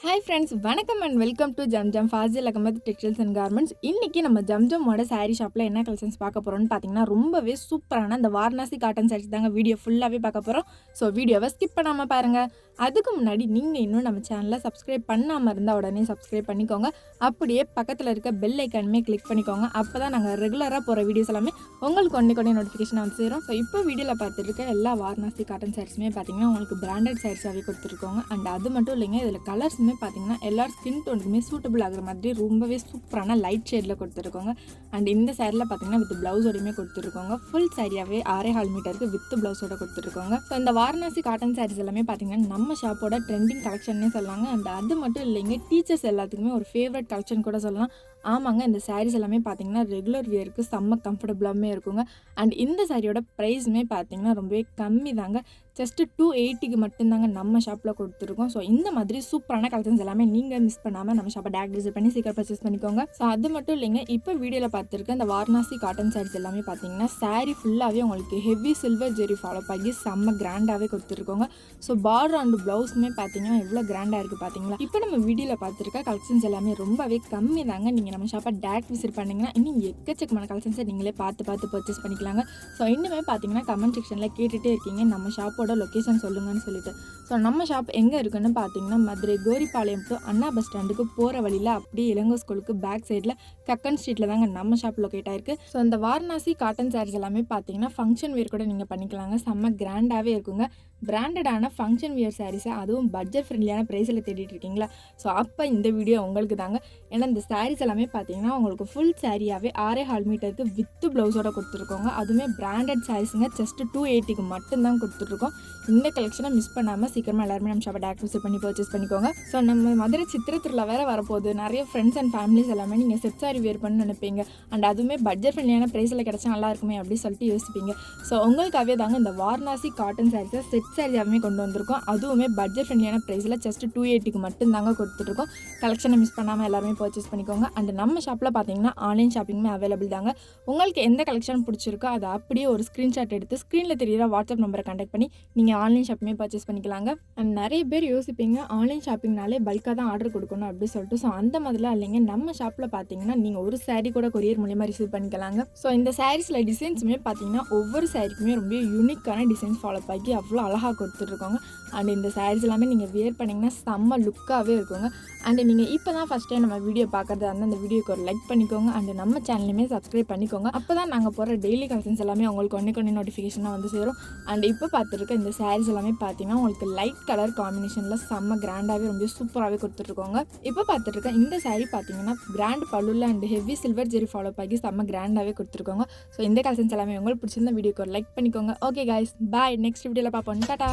Hi friends, welcome and welcome to Zamzam Fazil Ahamed Textiles and Garments. இன்னைக்கு நம்ம ஜம்ஜமோட Saree Shopல என்ன collections பார்க்க போறோம்னு பாத்தீங்கன்னா ரொம்பவே சூப்பரான அந்த வாரணாசி காட்டன் sarees தாங்க வீடியோ ஃபுல்லாவே பார்க்க போறோம். சோ வீடியோவை ஸ்கிப் பண்ணாம பாருங்க. அதுக்கு முன்னாடி நீங்க இன்னும் நம்ம சேனலை சப்ஸ்கிரைப் பண்ணாம இருந்தா உடனே சப்ஸ்கிரைப் பண்ணிக்கோங்க. அப்படியே பக்கத்துல இருக்க பெல் ஐகானுமே கிளிக் பண்ணிக்கோங்க. அப்பதான் நாங்க ரெகுலரா போற வீடியோஸ் எல்லாமே உங்களுக்கு ஒண்ணே நோட்டிஃபிகேஷன் வந்து சேரும். சோ இப்போ வீடியோல பார்த்துட்டு இருக்க எல்லா வாரணாசி காட்டன் sareesமே பாத்தீங்கன்னா உங்களுக்கு பிராண்டட் sarees-ஆவே கொடுத்திருக்கோங்க. அண்ட் அது மட்டும் இல்லைங்க, இதுல கலர்ஸ் பார்த்தீங்கன்னா எல்லாரும் ஸ்கின் டோனுக்குமே சூட்டபிள் ஆகிற மாதிரி ரொம்பவே சூப்பரான லைட் ஷேடில் கொடுத்துருக்கோங்க. அண்ட் இந்த சேரீல பார்த்தீங்கன்னா வித் பிளவுஸோடையுமே கொடுத்துருக்கோங்க. ஃபுல் சாரியாகவே 6.5 மீட்டருக்கு வித் பிளவுஸோட கொடுத்துருக்கோங்க. ஸோ இந்த வாரணாசி காட்டன் சாரீஸ் எல்லாமே பார்த்தீங்கன்னா நம்ம ஷாப்போட ட்ரெண்டிங் கலெக்ஷன்னே சொல்லலாங்க. அண்ட் அது மட்டும் இல்லைங்க, டீச்சர்ஸ் எல்லாத்துக்குமே ஒரு ஃபேவரட் கலெக்ஷன் கூட சொல்லலாம். ஆமாங்க, இந்த சாரீஸ் எல்லாமே பார்த்தீங்கன்னா ரெகுலர் வியருக்கு செம்ம கம்ஃபர்டபுளாகவே இருக்குங்க. அண்ட் இந்த சாரியோட ப்ரைஸுமே பார்த்தீங்கன்னா ரொம்பவே கம்மி தாங்க. ஜஸ்ட் 280க்கு மட்டும்தாங்க நம்ம ஷாப்பில் கொடுத்துருக்கோம். ஸோ இந்த மாதிரி சூப்பரான கலெக்ஷன்ஸ் எல்லாமே நீங்கள் மிஸ் பண்ணாமல் நம்ம ஷாப்பை டேரக்ட் விசிட் பண்ணி சீக்கிரம் பர்ச்சேஸ் பண்ணிக்கோங்க. ஸோ அது மட்டும் இல்லைங்க, இப்போ வீடியோவில் பார்த்துருக்க இந்த வாரணாசி காட்டன் சாரீஸ் எல்லாமே பார்த்தீங்கன்னா சாரீ ஃபுல்லாகவே உங்களுக்கு ஹெவி சில்வர் ஜெரி ஃபாலோ பண்ணி செம்ம கிராண்டாகவே கொடுத்துருக்கோங்க. ஸோ பார்டர் அண்ட் ப்ளவுஸுமே பார்த்தீங்கன்னா எவ்வளோ கிராண்டாக இருக்குது பார்த்தீங்களா. இப்போ நம்ம வீடியோவில் பார்த்துருக்க கலெக்ஷன்ஸ் எல்லாமே ரொம்பவே கம்மி தாங்க. நீங்கள் நம்ம ஷாப்பை டேரக்ட் விசிட் பண்ணிங்கன்னா இன்னும் எக்கச்சக்கமான கலெக்ஷன்ஸை நீங்களே பார்த்து பர்ச்சேஸ் பண்ணிக்கலாங்க. ஸோ இன்னுமே பார்த்தீங்கன்னா கமெண்ட் செக்ஷனில் கேட்டுகிட்டே இருக்கீங்க நம்ம ஷாப்போட லொக்கேஷன் சொல்லுங்கன்னு சொல்லிட்டு. ஸோ நம்ம ஷாப் எங்கே இருக்குன்னு பார்த்தீங்கன்னா Madurai Goripalayam to Anna bus ஸ்டாண்டுக்கு போகிற வழியில் அப்படியே இளங்கோ ஸ்கூலுக்கு பேக் சைடில் கக்கன் ஸ்ட்ரீட்டில் தாங்க நம்ம ஷாப் லொக்கேட் ஆயிருக்கு. ஸோ இந்த வாரணாசி காட்டன் சாரீஸ் எல்லாமே பார்த்தீங்கன்னா ஃபங்க்ஷன் வேர் கூட நீங்கள் பண்ணிக்கலாங்க. செம்ம கிராண்டாகவே இருக்குங்க. பிராண்டடான ஃபங்க்ஷன் வியர் சாரீஸை அதுவும் பட்ஜெட் ஃப்ரெண்ட்லியான ப்ரைஸில் தேடிட்டு இருக்கீங்களா? ஸோ அப்போ இந்த வீடியோ உங்களுக்கு தாங்க. ஏன்னா இந்த சாரீஸ் எல்லாமே பார்த்தீங்கன்னா உங்களுக்கு ஃபுல் சாரியாகவே 6.5 மீட்டருக்கு வித் ப்ளவுஸோட கொடுத்துருக்கோங்க. அதுவுமே பிராண்டட் சாரீஸுங்க. ஜஸ்ட் 280க்கு மட்டும்தான் கொடுத்துட்ருக்கோம். இந்த கலெக்ஷனை மிஸ் பண்ணாமல் சீக்கிரமாக எல்லாருமே நம்ம ஷாப்பை டேரக்ட் விசிட் பண்ணி பர்ச்சேஸ் பண்ணிக்கோங்க. ஸோ நம்ம மதுரை சித்திரத்தில் வேறு வரப்போகுது. நிறைய ஃப்ரெண்ட்ஸ் அண்ட் ஃபேமிலிஸ் எல்லாமே நீங்கள் செட் சாரி வேர் பண்ணு நினைப்பீங்க. அண்ட் அதுவுமே பட்ஜெட் ஃப்ரெண்ட்லியான ப்ரைஸில் கிடச்சா நல்லா இருக்குமே அப்படின்னு சொல்லிட்டு யோசிப்பீங்க. ஸோ உங்களுக்காகவே தாங்க இந்த வாரணாசி காட்டன் சாரீஸை செட் சாரியாகவே கொண்டு வந்திருக்கோம். அதுவுமே பட்ஜெட் ஃப்ரெண்ட்லியான ப்ரைஸில் ஜஸ்ட் 280க்கு மட்டும்தாங்க கொடுத்துட்ருக்கோம். கலெக்ஷனை மிஸ் பண்ணாமல் எல்லாருமே பர்ச்சேஸ் பண்ணிக்கோங்க. அண்ட் நம்ம ஷாப்பில் பார்த்தீங்கன்னா ஆன்லைன் ஷாப்பிங்குமே அவைலபிள் தாங்க. உங்களுக்கு எந்த கலெக்ஷன் பிடிச்சிருக்கோ அதை அப்படியே ஒரு ஸ்க்ரீன்ஷாட் எடுத்து ஸ்க்ரீனில் தெரியுற வாட்ஸ்அப் நம்பரை கான்டாக்ட் பண்ணி நீங்கள் ஆன்லைன் ஷாப்புமே பர்ச்சேஸ் பண்ணிக்கலாங்க. அண்ட் நிறைய பேர் யோசிப்பீங்க ஆன்லைன் ஷாப்பிங்னாலே பல்காக தான் ஆர்டர் கொடுக்கணும் அப்படின்னு சொல்லிட்டு. ஸோ அந்த மாதிரிலாம் இல்லைங்க. நம்ம ஷாப்பில் பார்த்தீங்கன்னா நீங்கள் ஒரு சாரீ கூட கொரியர் மூலியமாக ரிசீவ் பண்ணிக்கலாங்க. ஸோ இந்த சாரீஸில் டிசைன்ஸுமே பார்த்தீங்கன்னா ஒவ்வொரு சாரீக்குமே ரொம்ப யூனிக்கான டிசைன்ஸ் ஃபாலோ பண்ணி அவ்வளோ அழகாக கொடுத்துட்ருக்கோங்க. அண்ட் இந்த சாரீஸ் எல்லாமே நீங்கள் வியர் பண்ணிங்கன்னா செம்ம லுக்காகவே இருக்குங்க. அண்ட் நீங்கள் இப்போ தான் ஃபஸ்ட் டைம் நம்ம வீடியோ பார்க்குறது அந்த அந்த வீடியோக்கு ஒரு லைக் பண்ணிக்கோங்க. அண்ட் நம்ம சேனலுமே சப்ஸ்கிரைப் பண்ணிக்கோங்க. அப்போ தான் நாங்கள் போகிற டெய்லி கலெக்ஷன்ஸ் எல்லாமே உங்களுக்கு ஒன்று நோட்டிஃபிகேஷனாக வந்து சேரும். அண்ட் இப்போ பார்த்துருக்க இந்த சாரீஸ் எல்லாமே பார்த்தீங்கன்னா உங்களுக்கு லைட் கலர் காம்பினேஷனில் செம்ம கிராண்டாகவே ரொம்ப சூப்பராகவே கொடுத்துட்ருக்கோங்க. இப்போ பார்த்துருக்க இந்த சாரீ பார்த்தீங்கன்னா கிராண்ட் பல்லுல and heavy silver zari follow பண்ணி செம்ம கிராண்டாகவே கொடுத்துருக்கோங்க. ஸோ இந்த கலெக்ஷன்ஸ் எல்லாமே உங்களுக்கு பிடிச்சிருந்த வீடியோக்கு ஒரு லைக் பண்ணிக்கோங்க. ஓகே கைஸ், பாய். நெக்ஸ்ட் வீடியோவில் பார்ப்போம். டாடா.